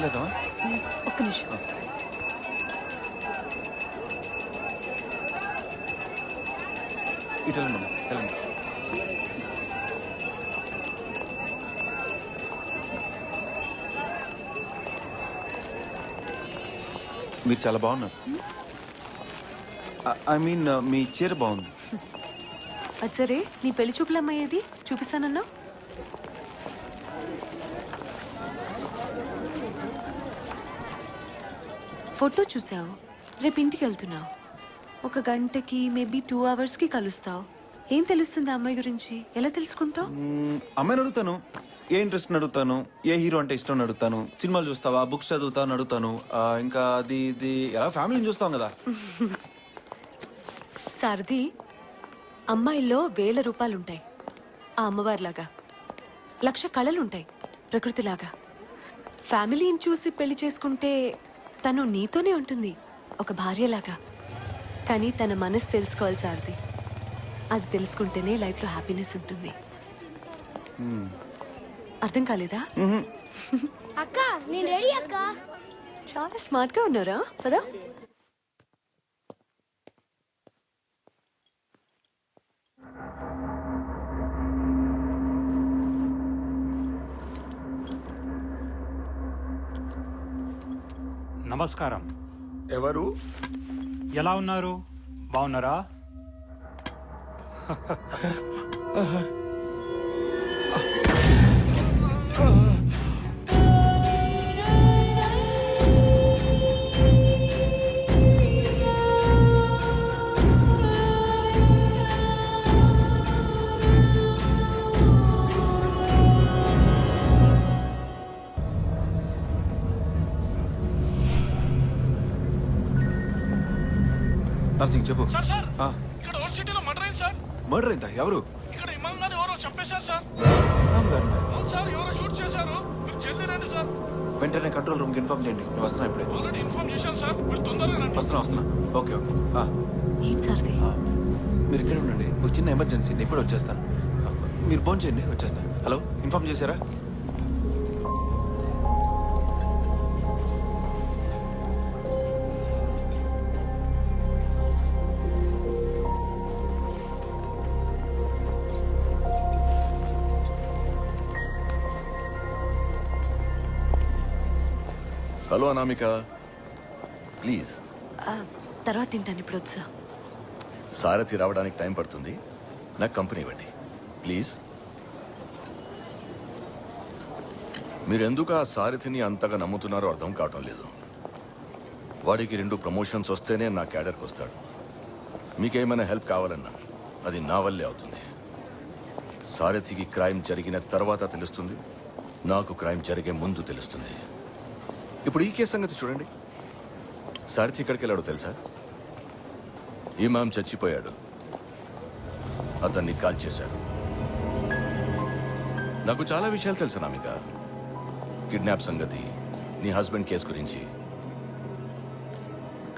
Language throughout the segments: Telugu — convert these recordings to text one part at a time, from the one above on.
బయలుదేరదామా? ఒక్క నిమిషం. ఇటు వెళ్ళండి, వెళ్ళండి. మీరు చాలా బాగున్నారు. ఐ మీన్ మీ చీర బాగుంది. అది సరే, నీ పెళ్లి చూపులు అమ్మాయేది చూపిస్తానన్నా? ఫోటో చూసావు, రేపు ఇంటికి వెళ్తున్నావు. 1 గంటకి మేబీ 2 అవర్స్కి కలుస్తావు. ఏం తెలుస్తుంది ఆ అమ్మాయి గురించి? ఎలా తెలుసుకుంటావు? అమ్మాయిని అడుగుతాను, ఏ ఇంట్రెస్ట్ అడుగుతాను, ఏ హీరో అంటే ఇష్టం అడుగుతాను, సినిమాలు చూస్తావా, బుక్స్ చదువుతాను అడుగుతాను, ఇంకా అది ఇది ఎలా ఫ్యామిలీని చూస్తాం కదా. సారథి, అమ్మాయిల్లో 1000 రూపాయలుంటాయి ఆ అమ్మవారిలాగా, 1,00,000 కళలుంటాయి ప్రకృతిలాగా. ఫ్యామిలీని చూసి పెళ్లి చేసుకుంటే తను నీతోనే ఉంటుంది ఒక భార్యలాగా. కానీ తన మనసు తెలుసుకోవాలి సారథి. అది తెలుసుకుంటేనే లైఫ్లో హ్యాపీనెస్ ఉంటుంది. అర్థం కాలేదా? అక్క నేను రెడీ అక్క. చాలా స్మార్ట్గా ఉన్నారా పదా. నమస్కారం. ఎవరు? ఎలా ఉన్నారు? బాగున్నారా? నర్సింగ్ చెప్పు. సార్ సార్ ఇక్కడ ఓల్డ్ సిటీలో మర్డర్ అయింది సార్. మర్డర్ అయిందా? ఎవరు? ఇక్కడ ఇమాం గారిని ఎవరో చంపేశారు సార్. అవును సార్, ఎవరో షూట్ చేశారు. మీరు జల్దీ రండి సార్. వెంటనే కంట్రోల్ రూమ్కి ఇన్ఫార్మ్ చేయండి. నేను వస్తున్నా ఇప్పుడే. ఆల్రెడీ ఇన్ఫార్మ్ చేశాను సార్. మీరు తొందరగా రండి. వస్తున్నా. Okay okay. ఏంటి సారథి? మీరు ఇక్కడే ఉండండి, ఒక చిన్న ఎమర్జెన్సీ, నేను ఇప్పుడు వచ్చేస్తాను. మీరు ఫోన్ చేయండి, వచ్చేస్తాను. హలో, ఇన్ఫార్మ్ చేశారా? Hello Anamika, please. తర్వాత తింటాను, ఇప్పుడు వచ్చా. సారథి రావడానికి టైం పడుతుంది, నాకు కంపెనీ ఇవ్వండి ప్లీజ్. మీరెందుకు ఆ సారథిని అంతగా నమ్ముతున్నారో అర్థం కావటం లేదు. వాడికి 2 ప్రమోషన్స్ వస్తేనే నా క్యాడర్కి వస్తాడు. మీకేమైనా హెల్ప్ కావాలన్నా అది నా వల్లే అవుతుంది. సారథికి క్రైమ్ జరిగిన తర్వాత తెలుస్తుంది, నాకు క్రైమ్ జరిగే ముందు తెలుస్తుంది. ఇప్పుడు ఈ కేసు సంగతి చూడండి. సారథి ఎక్కడికి వెళ్ళాడో తెలుసా? ఇమాం చచ్చిపోయాడు, అతన్ని కాల్ చేశాడు. నాకు చాలా విషయాలు తెలుసు నామిక, కిడ్నాప్ సంగతి, నీ హస్బెండ్ కేసు గురించి.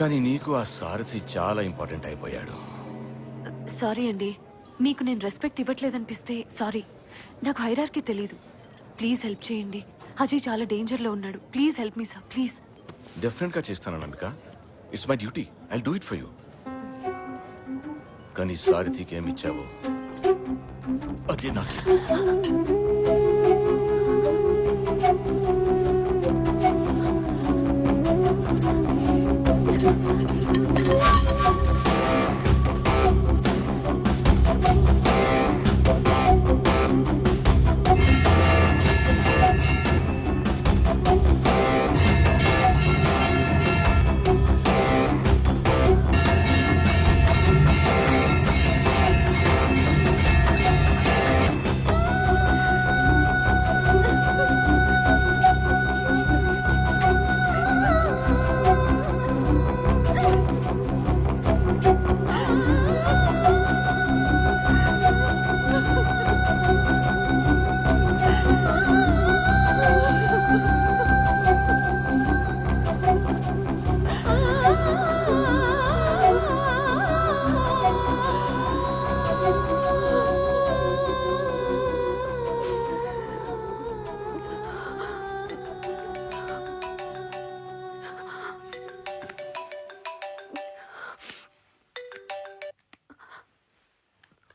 కానీ నీకు ఆ సారథి చాలా ఇంపార్టెంట్ అయిపోయాడు. సారీ అండి, మీకు నేను రెస్పెక్ట్ ఇవ్వట్లేదనిపిస్తే సారీ. నాకు హైరార్కీ తెలీదు. ప్లీజ్ హెల్ప్ చేయండి. అజయ్ చాలా డేంజర్లో ఉన్నాడు. Please help me sir, please. డెఫినెట్గా చేస్తాను Anamika, it's my duty, I do it for you. కానీ సారథికి ఏమి ఇచ్చావో అదే నాకు.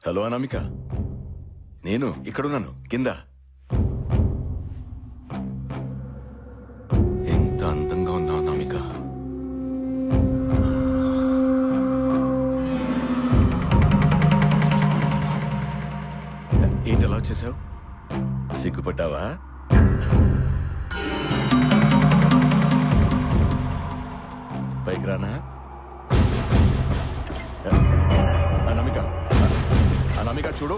హలో అనామిక, నేను ఇక్కడున్నాను కింద. ఎంత అందంగా ఉన్నావు అనామిక. ఏంటి అలా వచ్చేసావు? సిగ్గుపడ్డావా? పైకి రానా? అనామిక, అనామిక చూడు.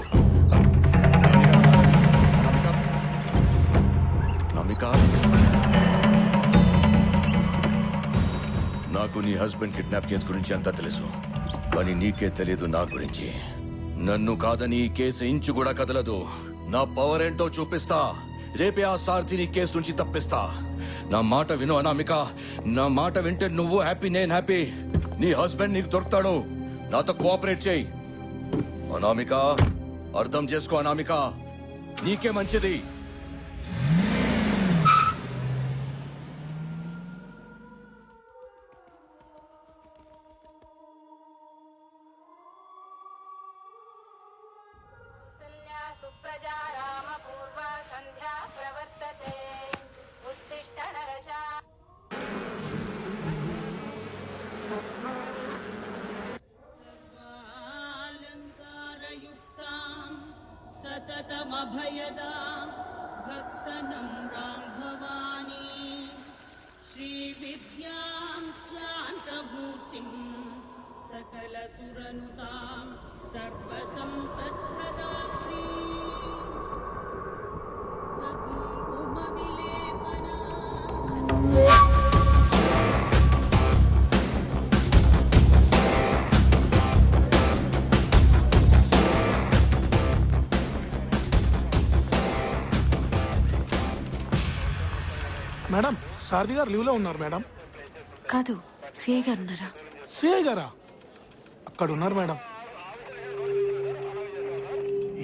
అనామిక, నాకు నీ హస్బెండ్ కిడ్నాప్ కేసు గురించి అంతా తెలుసు, కానీ నీకే తెలియదు నా గురించి. నన్ను కాదని ఈ కేసు ఇంచు కూడా కదలదు. నా పవర్ ఏంటో చూపిస్తా. రేపే ఆ సారథిని కేసు నుంచి తప్పిస్తా. నా మాట విను అనామిక. నా మాట వింటే నువ్వు హ్యాపీ, నేను హ్యాపీ. నీ హస్బెండ్ నీకు దొరుకుతాడు. నాతో కోఆపరేట్ చేయి అనామిక. అర్థం చేసుకో అనామిక, నీకే మంచిది. सुप्रजा राम पूर्वा संध्या प्रवर्तते उत्तिष्ठ नरशा सर्वालङ्कारयुक्तां सततमभयदां भक्तनम्रां भवानी श्रीविद्यां शान्तमूर्तिं सकलसुरनुतां सर्वसम्पत्प्रदात्री सकुङ्कुमविलेपना మేడం, సారథి గారు లీవ్లో ఉన్నారు మేడం. కాదు, సిఐ గారు ఉన్నారా? సిఐ గారా? అక్కడ ఉన్నారు మేడం.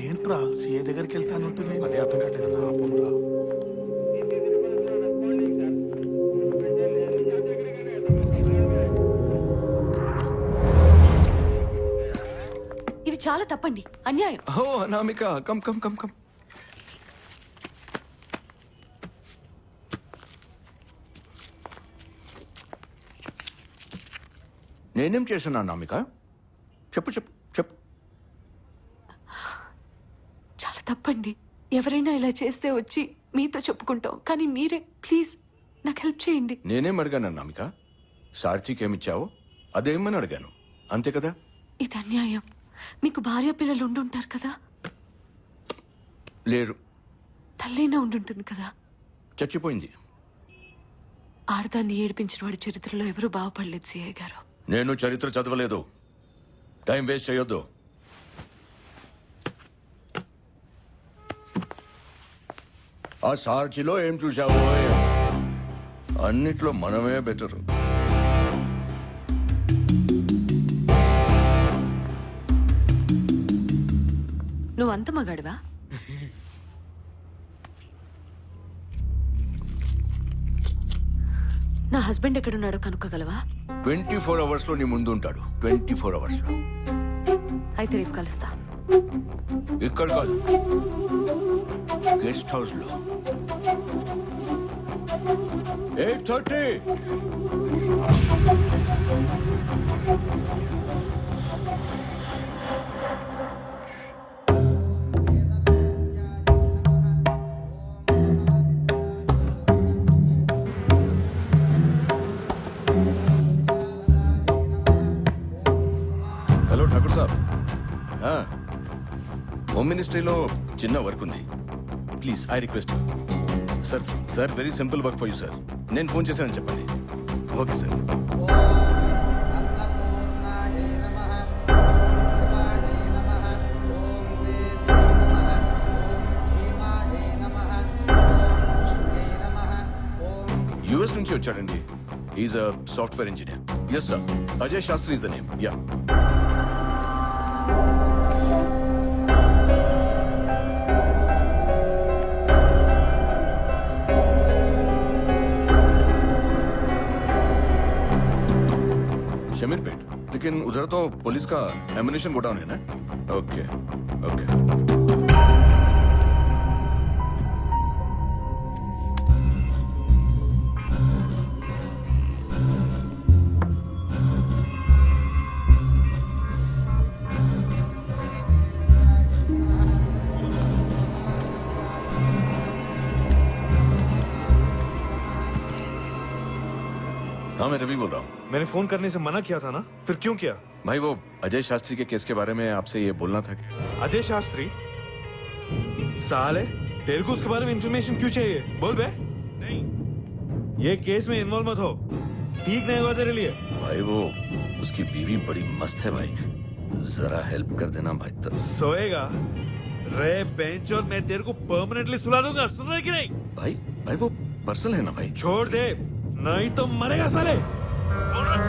ఏంట్రా సిఐ దగ్గరికి వెళ్తానంటుంది? అదే అర్థం కావట్లేదు. ఆపంరా. ఇది చాలా తప్పండి, అన్యాయం. ఓ Anamika, come come come come. నేనేం చేశాను అనామిక? చెప్పు చెప్పు చెప్పు. చాలా తప్పండి. ఎవరైనా ఇలా చేస్తే వచ్చి మీతో చెప్పుకుంటాం, కానీ మీరే ప్లీజ్ నాకు హెల్ప్ చేయండి. నేనేం అడిగాను అనామిక? సారథికి ఏమిచ్చావో అదేమని అడిగాను, అంతే కదా? ఇది అన్యాయం. మీకు భార్య పిల్లలు ఉండుంటారు కదా? లేరు. తల్లైనా ఉండుంటుంది కదా? చచ్చిపోయింది. ఆడదాన్ని ఏడిపించిన వాడి చరిత్రలో ఎవరూ బాగుపడలేదు సిఐ గారు. నేను చరిత్ర చదవలేదు. టైం వేస్ట్ చేయొద్దు. ఆ సార్చిలో ఏం చూసావో ఏమో. అన్నిట్లో మనమే బెటరు. నువ్వు అంత మగాడివా? నా హస్బెండ్ ఎక్కడున్నాడో కనుక్కోగలవా? 24 hours లో నీ ముందు ఉంటాడు. 24 hours లో. అయితే రేపు కలుస్తా. ఇక్కడ కాదు, గెస్ట్ హౌస్ లో. 8:30. హలో ఠాకూర్ సాబ్. హోమ్ మినిస్ట్రీలో చిన్న వర్క్ ఉంది. Please I request. Sir sir very simple work for you sir. నేను ఫోన్ చేశానని చెప్పండి. Okay sir. యుఎస్ నుంచి వచ్చాడండి. Is a software engineer. Yes sir. Ajay Shastri is the name. Yeah. Shamirpet, लेकिन उधर तो पुलिस का एमिनेशन गोडाउन है ना? ओके. ఓకే हाँ मैं रवि बोल रहा हूँ मैंने फोन करने से मना किया था ना, फिर क्यों किया? भाई वो अजय शास्त्री के केस के बारे में आपसे ये बोलना था कि अजय शास्त्री साले, तेरे को उसके बारे में इंफॉर्मेशन क्यों चाहिए? बोल बे। नहीं, ये केस में इन्वॉल्व मत हो, ठीक नहीं होगा तेरे लिए। भाई वो उसकी बीवी बड़ी मस्त है भाई, जरा हेल्प कर देना भाई। तो सोएगा रे बेंच, और मैं तेरे को परमानेंटली सुला दूंगा, सुन रहे कि नहीं? भाई भाई वो पर्सनल है ना भाई। छोड़ दे, नहीं तो मरेगा साले। फोन रख।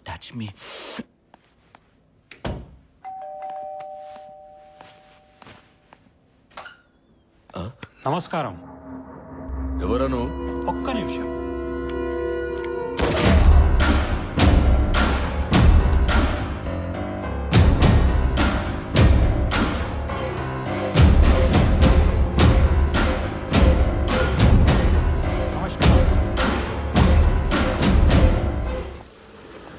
टच मी నమస్కారం. ఎవరను? ఒక్క నిమిషం.